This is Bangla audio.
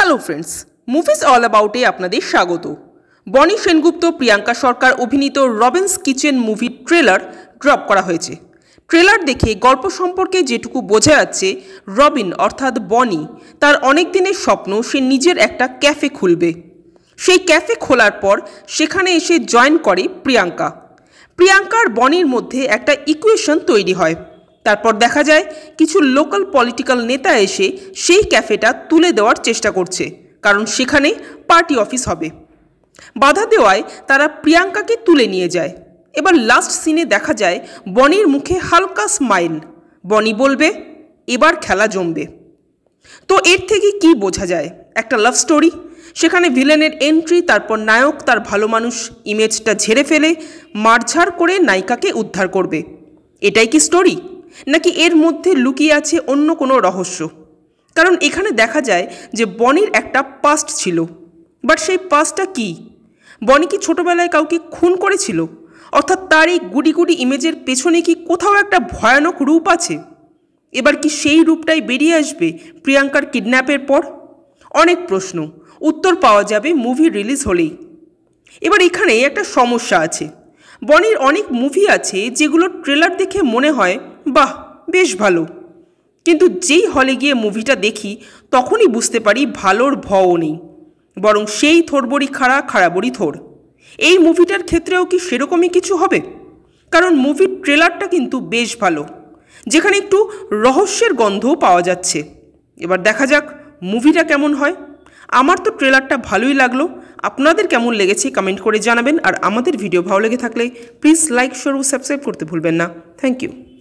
হ্যালো ফ্রেন্ডস, মুভিজ অল অ্যাবাউটে আপনাদের স্বাগত। বনি সেনগুপ্ত, প্রিয়াঙ্কা সরকার অভিনীত রবিনস কিচেন মুভির ট্রেলার ড্রপ করা হয়েছে। ট্রেলার দেখে গল্প সম্পর্কে যেটুকু বোঝা যাচ্ছে, রবিন অর্থাৎ বনি তার অনেক দিনের স্বপ্ন সে নিজের একটা ক্যাফে খুলবে। সেই ক্যাফে খোলার পর সেখানে এসে জয়েন করে প্রিয়াঙ্কা। প্রিয়াঙ্কার বনির মধ্যে একটা ইকুয়েশন তৈরি হয়। তারপর দেখা যায় কিছু লোকাল পলিটিক্যাল নেতা এসে সেই ক্যাফেটা তুলে দেওয়ার চেষ্টা করছে, কারণ সেখানে পার্টি অফিস হবে। বাধা দেওয়ায় তারা প্রিয়াঙ্কাকে তুলে নিয়ে যায়। এবার লাস্ট সিনে দেখা যায় বনির মুখে হালকা স্মাইল। বনি বলবে, এবার খেলা জমবে। তো এর থেকে কি বোঝা যায়? একটা লাভ স্টোরি, সেখানে ভিলেনের এন্ট্রি, তারপর নায়ক তার ভালো মানুষ ইমেজটা ঝেড়ে ফেলে মারঝাড় করে নায়িকাকে উদ্ধার করবে। এটাই কি স্টোরি, নাকি এর মধ্যে লুকিয়ে আছে অন্য কোনো রহস্য? কারণ এখানে দেখা যায় যে বনির একটা পাস্ট ছিল, বাট সেই পাস্টটা কি? বনি কি ছোটোবেলায় কাউকে খুন করেছিল? অর্থাৎ তার এই গুডি গুডি ইমেজের পেছনে কি কোথাও একটা ভয়ানক রূপ আছে? এবার কি সেই রূপটাই বেরিয়ে আসবে প্রিয়াঙ্কার কিডন্যাপের পর? অনেক প্রশ্ন, উত্তর পাওয়া যাবে মুভি রিলিজ হলেই। এবার এখানে একটা সমস্যা আছে। বনির অনেক মুভি আছে যেগুলো ট্রেলার দেখে মনে হয় বাহ বেশ ভালো, কিন্তু যেই হলে গিয়ে মুভিটা দেখি তখনই বুঝতে পারি ভালোর ভও নেই, বরং সেই থোড়বড়ি খাড়া খাড়াবড়ি থোড়। এই মুভিটার ক্ষেত্রেও কি সেরকমই কিছু হবে? কারণ মুভির ট্রেলারটা কিন্তু বেশ ভালো, যেখানে একটু রহস্যের গন্ধও পাওয়া যাচ্ছে। এবার দেখা যাক মুভিটা কেমন হয়। আমার তো ট্রেলারটা ভালোই লাগলো। আপনাদের কেমন লেগেছে কমেন্ট করে জানাবেন। আর আমাদের ভিডিও ভালো লেগে থাকলে প্লিজ লাইক, শেয়ার ও সাবস্ক্রাইব করতে ভুলবেন না। Thank you.